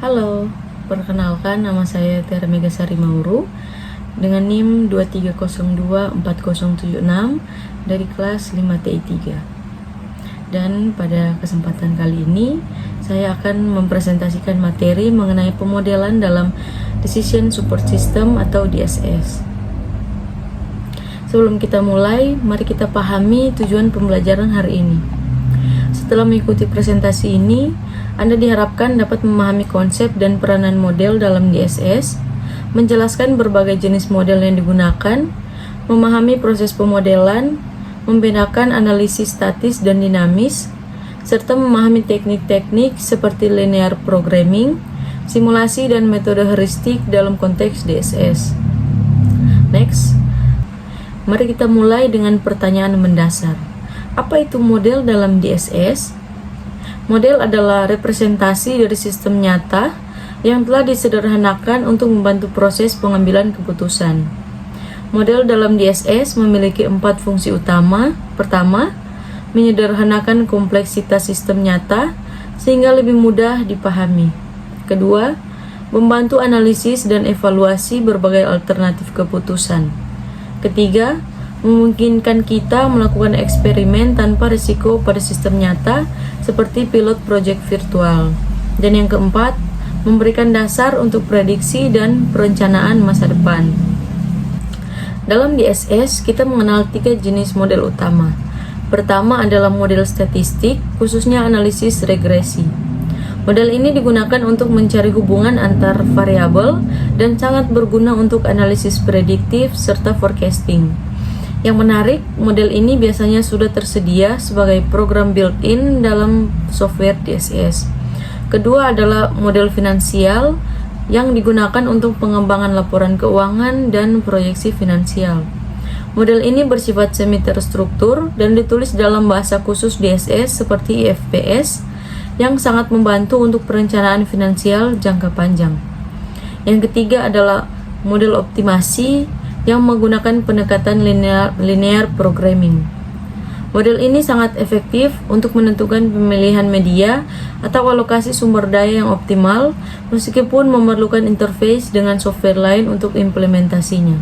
Halo, perkenalkan nama saya Tiara Megasari Mauru dengan NIM 23024076 dari kelas 5TI3. Dan pada kesempatan kali ini saya akan mempresentasikan materi mengenai pemodelan dalam Decision Support System atau DSS. Sebelum kita mulai, mari kita pahami tujuan pembelajaran hari ini. Setelah mengikuti presentasi ini, Anda diharapkan dapat memahami konsep dan peranan model dalam DSS, menjelaskan berbagai jenis model yang digunakan, memahami proses pemodelan, membedakan analisis statis dan dinamis, serta memahami teknik-teknik seperti linear programming, simulasi, dan metode heuristik dalam konteks DSS. Next, mari kita mulai dengan pertanyaan mendasar. Apa itu model dalam DSS? Model adalah representasi dari sistem nyata yang telah disederhanakan untuk membantu proses pengambilan keputusan. Model dalam DSS memiliki 4 fungsi utama. Pertama, menyederhanakan kompleksitas sistem nyata sehingga lebih mudah dipahami. Kedua, membantu analisis dan evaluasi berbagai alternatif keputusan. Ketiga, memungkinkan kita melakukan eksperimen tanpa risiko pada sistem nyata seperti pilot project virtual. Dan yang keempat, memberikan dasar untuk prediksi dan perencanaan masa depan. Dalam DSS, kita mengenal 3 jenis model utama. Pertama adalah model statistik, khususnya analisis regresi. Model ini digunakan untuk mencari hubungan antar variabel dan sangat berguna untuk analisis prediktif serta forecasting. Yang menarik, model ini biasanya sudah tersedia sebagai program built-in dalam software DSS. Kedua adalah model finansial yang digunakan untuk pengembangan laporan keuangan dan proyeksi finansial. Model ini bersifat semi terstruktur dan ditulis dalam bahasa khusus DSS seperti IFPS yang sangat membantu untuk perencanaan finansial jangka panjang. Yang ketiga adalah model optimasi yang menggunakan pendekatan linear programming. Model ini sangat efektif untuk menentukan pemilihan media atau alokasi sumber daya yang optimal, meskipun memerlukan interface dengan software lain untuk implementasinya.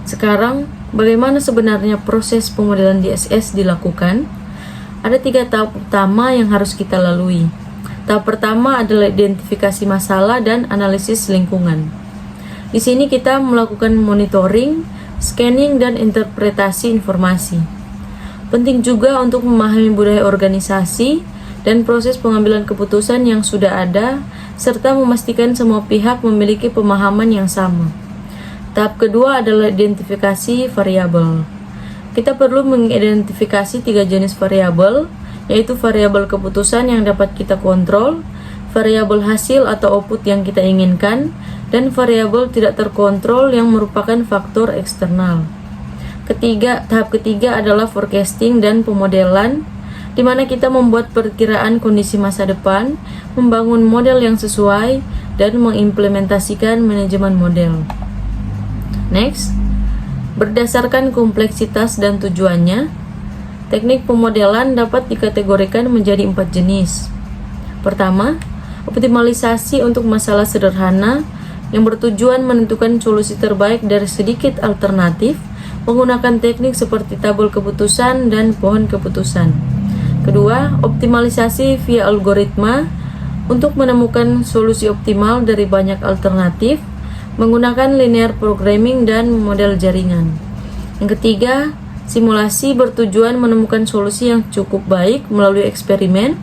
Sekarang, bagaimana sebenarnya proses pemodelan DSS dilakukan? Ada 3 tahap utama yang harus kita lalui. Tahap pertama adalah identifikasi masalah dan analisis lingkungan. Di sini kita melakukan monitoring, scanning, dan interpretasi informasi. Penting juga untuk memahami budaya organisasi dan proses pengambilan keputusan yang sudah ada, serta memastikan semua pihak memiliki pemahaman yang sama. Tahap kedua adalah identifikasi variabel. Kita perlu mengidentifikasi 3 jenis variabel, yaitu variabel keputusan yang dapat kita kontrol, variabel hasil atau output yang kita inginkan, dan variabel tidak terkontrol yang merupakan faktor eksternal. Tahap ketiga adalah forecasting dan pemodelan, di mana kita membuat perkiraan kondisi masa depan, membangun model yang sesuai, dan mengimplementasikan manajemen model. Next, berdasarkan kompleksitas dan tujuannya, teknik pemodelan dapat dikategorikan menjadi 4 jenis. Pertama, optimalisasi untuk masalah sederhana yang bertujuan menentukan solusi terbaik dari sedikit alternatif menggunakan teknik seperti tabel keputusan dan pohon keputusan. Kedua, optimalisasi via algoritma untuk menemukan solusi optimal dari banyak alternatif menggunakan linear programming dan model jaringan. Yang ketiga, simulasi bertujuan menemukan solusi yang cukup baik melalui eksperimen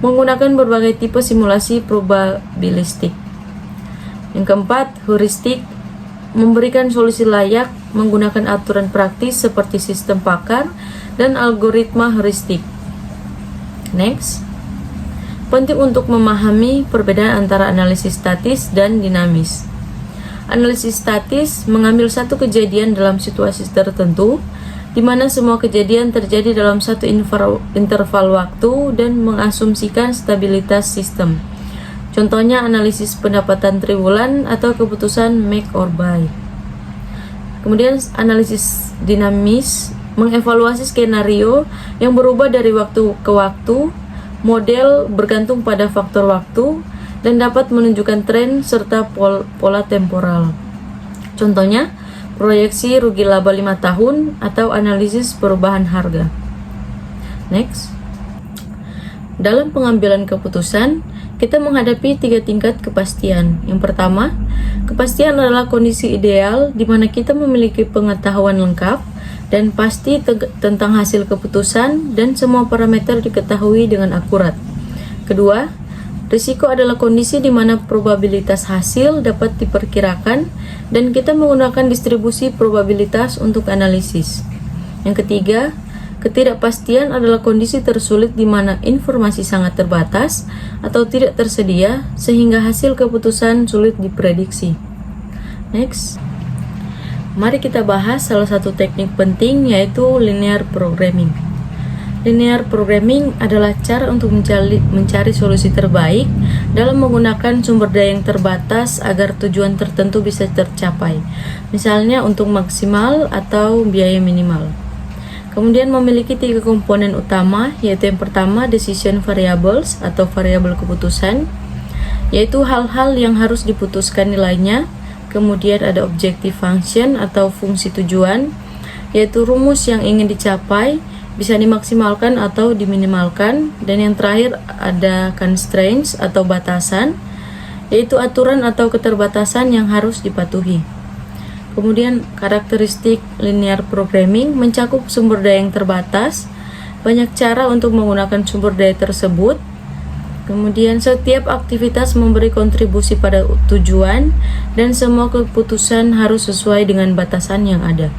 menggunakan berbagai tipe simulasi probabilistik. Yang keempat, heuristik, memberikan solusi layak menggunakan aturan praktis seperti sistem pakar dan algoritma heuristik. Next, penting untuk memahami perbedaan antara analisis statis dan dinamis. Analisis statis mengambil satu kejadian dalam situasi tertentu, di mana semua kejadian terjadi dalam satu interval waktu dan mengasumsikan stabilitas sistem. Contohnya analisis pendapatan triwulan atau keputusan make or buy. Kemudian analisis dinamis mengevaluasi skenario yang berubah dari waktu ke waktu, model bergantung pada faktor waktu, dan dapat menunjukkan tren serta pola temporal. Contohnya, proyeksi rugi laba 5 tahun atau analisis perubahan harga. Next. Dalam pengambilan keputusan, kita menghadapi 3 tingkat kepastian. Yang pertama, kepastian adalah kondisi ideal di mana kita memiliki pengetahuan lengkap dan pasti tentang hasil keputusan dan semua parameter diketahui dengan akurat. Kedua, risiko adalah kondisi di mana probabilitas hasil dapat diperkirakan dan kita menggunakan distribusi probabilitas untuk analisis. Yang ketiga, ketidakpastian adalah kondisi tersulit di mana informasi sangat terbatas atau tidak tersedia sehingga hasil keputusan sulit diprediksi. Next. Mari kita bahas salah satu teknik penting yaitu linear programming. Linear programming adalah cara untuk mencari solusi terbaik dalam menggunakan sumber daya yang terbatas agar tujuan tertentu bisa tercapai. Misalnya untuk maksimal atau biaya minimal. Kemudian memiliki 3 komponen utama, yaitu yang pertama decision variables atau variabel keputusan, yaitu hal-hal yang harus diputuskan nilainya. Kemudian ada objective function atau fungsi tujuan, yaitu rumus yang ingin dicapai, bisa dimaksimalkan atau diminimalkan. Dan yang terakhir ada constraints atau batasan, yaitu aturan atau keterbatasan yang harus dipatuhi. Kemudian karakteristik linear programming mencakup sumber daya yang terbatas, banyak cara untuk menggunakan sumber daya tersebut. Kemudian setiap aktivitas memberi kontribusi pada tujuan dan semua keputusan harus sesuai dengan batasan yang ada.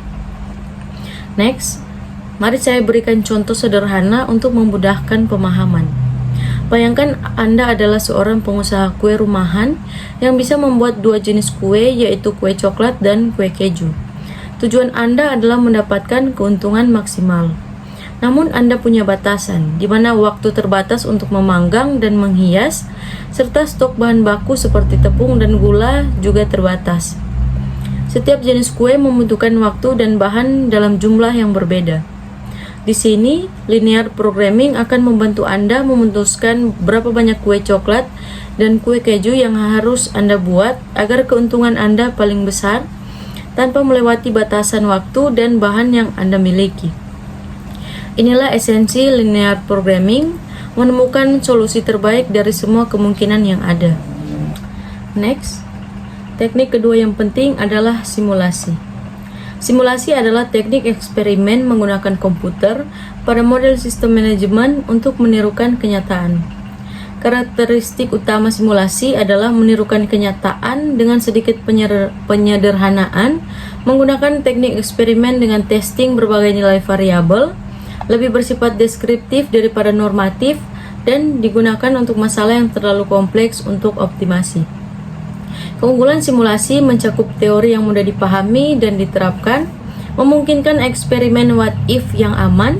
Next, mari saya berikan contoh sederhana untuk memudahkan pemahaman. Bayangkan Anda adalah seorang pengusaha kue rumahan yang bisa membuat 2 jenis kue, yaitu kue coklat dan kue keju. Tujuan Anda adalah mendapatkan keuntungan maksimal. Namun Anda punya batasan, di mana waktu terbatas untuk memanggang dan menghias, serta stok bahan baku seperti tepung dan gula juga terbatas. Setiap jenis kue membutuhkan waktu dan bahan dalam jumlah yang berbeda. Di sini, linear programming akan membantu Anda memutuskan berapa banyak kue coklat dan kue keju yang harus Anda buat agar keuntungan Anda paling besar tanpa melewati batasan waktu dan bahan yang Anda miliki. Inilah esensi linear programming, menemukan solusi terbaik dari semua kemungkinan yang ada. Next, teknik kedua yang penting adalah simulasi. Simulasi adalah teknik eksperimen menggunakan komputer pada model sistem manajemen untuk menirukan kenyataan. Karakteristik utama simulasi adalah menirukan kenyataan dengan sedikit penyederhanaan, menggunakan teknik eksperimen dengan testing berbagai nilai variabel, lebih bersifat deskriptif daripada normatif, dan digunakan untuk masalah yang terlalu kompleks untuk optimasi. Keunggulan simulasi mencakup teori yang mudah dipahami dan diterapkan, memungkinkan eksperimen what if yang aman,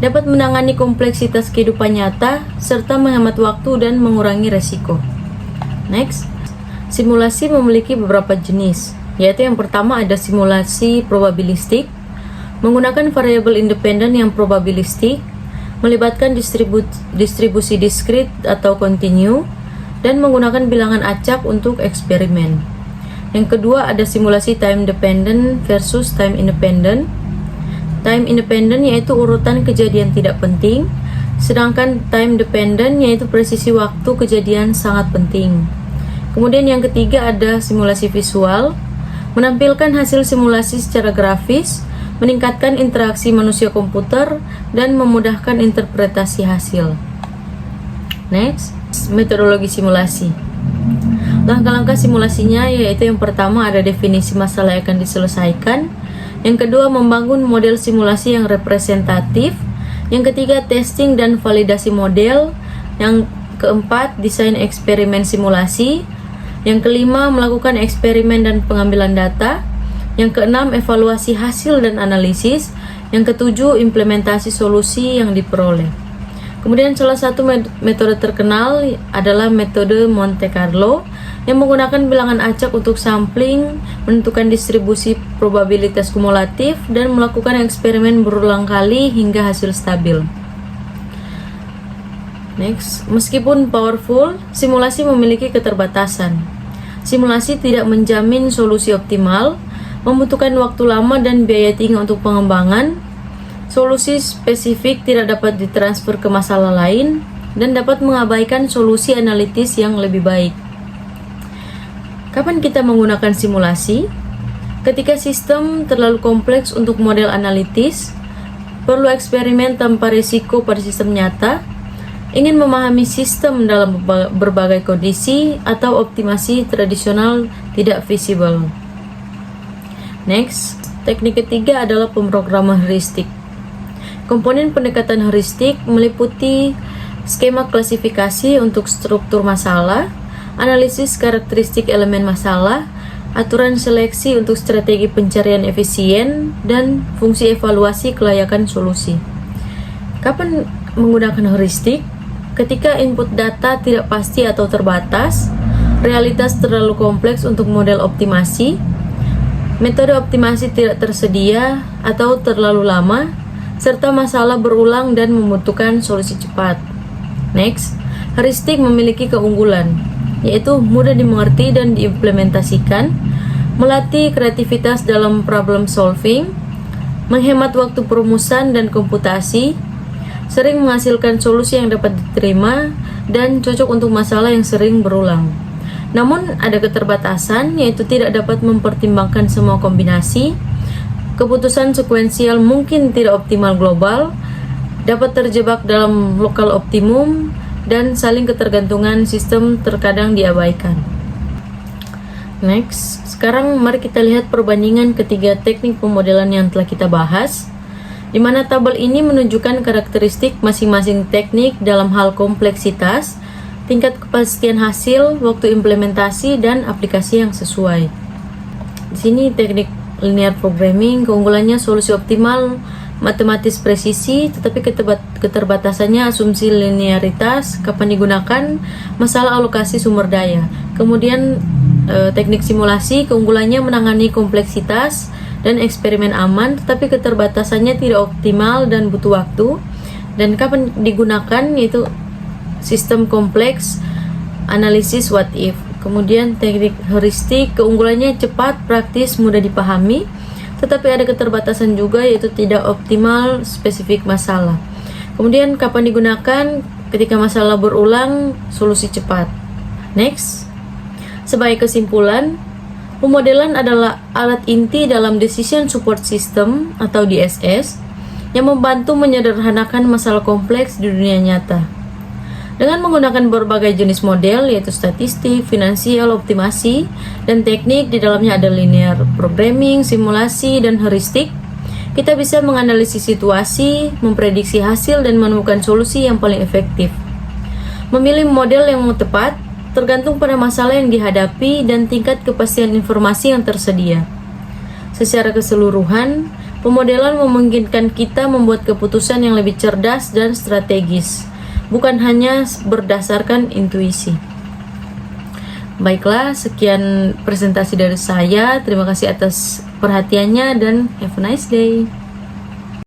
dapat menangani kompleksitas kehidupan nyata, serta menghemat waktu dan mengurangi resiko. Next, simulasi memiliki beberapa jenis, yaitu yang pertama ada simulasi probabilistik, menggunakan variabel independen yang probabilistik, melibatkan distribusi diskrit atau kontinu, dan menggunakan bilangan acak untuk eksperimen. Yang kedua ada simulasi time dependent versus time independent. Time independent yaitu urutan kejadian tidak penting, sedangkan time dependent yaitu presisi waktu kejadian sangat penting. Kemudian yang ketiga ada simulasi visual, menampilkan hasil simulasi secara grafis, meningkatkan interaksi manusia komputer, dan memudahkan interpretasi hasil. Next, metodologi simulasi. Langkah-langkah simulasinya yaitu yang pertama ada definisi masalah yang akan diselesaikan, yang kedua membangun model simulasi yang representatif, yang ketiga testing dan validasi model, yang keempat desain eksperimen simulasi, yang kelima melakukan eksperimen dan pengambilan data, yang keenam evaluasi hasil dan analisis, yang ketujuh implementasi solusi yang diperoleh. Kemudian salah satu metode terkenal adalah metode Monte Carlo yang menggunakan bilangan acak untuk sampling, menentukan distribusi probabilitas kumulatif, dan melakukan eksperimen berulang kali hingga hasil stabil. Next, meskipun powerful, simulasi memiliki keterbatasan. Simulasi tidak menjamin solusi optimal, membutuhkan waktu lama dan biaya tinggi untuk pengembangan. Solusi spesifik tidak dapat ditransfer ke masalah lain dan dapat mengabaikan solusi analitis yang lebih baik. Kapan kita menggunakan simulasi? Ketika sistem terlalu kompleks untuk model analitis, perlu eksperimen tanpa risiko pada sistem nyata, ingin memahami sistem dalam berbagai kondisi, atau optimasi tradisional tidak visible. Next, teknik ketiga adalah pemrograman heuristik. Komponen pendekatan heuristik meliputi skema klasifikasi untuk struktur masalah, analisis karakteristik elemen masalah, aturan seleksi untuk strategi pencarian efisien, dan fungsi evaluasi kelayakan solusi. Kapan menggunakan heuristik? Ketika input data tidak pasti atau terbatas, realitas terlalu kompleks untuk model optimasi, metode optimasi tidak tersedia atau terlalu lama, serta masalah berulang dan membutuhkan solusi cepat. Next, heuristik memiliki keunggulan, yaitu mudah dimengerti dan diimplementasikan, melatih kreativitas dalam problem solving, menghemat waktu perumusan dan komputasi, sering menghasilkan solusi yang dapat diterima, dan cocok untuk masalah yang sering berulang. Namun ada keterbatasan, yaitu tidak dapat mempertimbangkan semua kombinasi, keputusan sekuensial mungkin tidak optimal global, dapat terjebak dalam lokal optimum, dan saling ketergantungan sistem terkadang diabaikan. Next, sekarang mari kita lihat perbandingan ketiga teknik pemodelan yang telah kita bahas, di mana tabel ini menunjukkan karakteristik masing-masing teknik dalam hal kompleksitas, tingkat kepastian hasil, waktu implementasi, dan aplikasi yang sesuai. Di sini teknik linear programming, keunggulannya solusi optimal, matematis presisi, tetapi keterbatasannya asumsi linearitas, kapan digunakan, masalah alokasi sumber daya. Kemudian teknik simulasi, keunggulannya menangani kompleksitas dan eksperimen aman, tetapi keterbatasannya tidak optimal dan butuh waktu. Dan kapan digunakan, yaitu sistem kompleks, analisis what if. Kemudian teknik heuristik, keunggulannya cepat, praktis, mudah dipahami, tetapi ada keterbatasan juga, yaitu tidak optimal spesifik masalah. Kemudian kapan digunakan, ketika masalah berulang, solusi cepat. Next, sebagai kesimpulan, pemodelan adalah alat inti dalam Decision Support System atau DSS yang membantu menyederhanakan masalah kompleks di dunia nyata. Dengan menggunakan berbagai jenis model, yaitu statistik, finansial, optimasi, dan teknik, di dalamnya ada linear programming, simulasi, dan heuristik, kita bisa menganalisis situasi, memprediksi hasil, dan menemukan solusi yang paling efektif. Memilih model yang tepat tergantung pada masalah yang dihadapi dan tingkat kepastian informasi yang tersedia. Secara keseluruhan, pemodelan memungkinkan kita membuat keputusan yang lebih cerdas dan strategis, bukan hanya berdasarkan intuisi. Baiklah, sekian presentasi dari saya. Terima kasih atas perhatiannya dan have a nice day.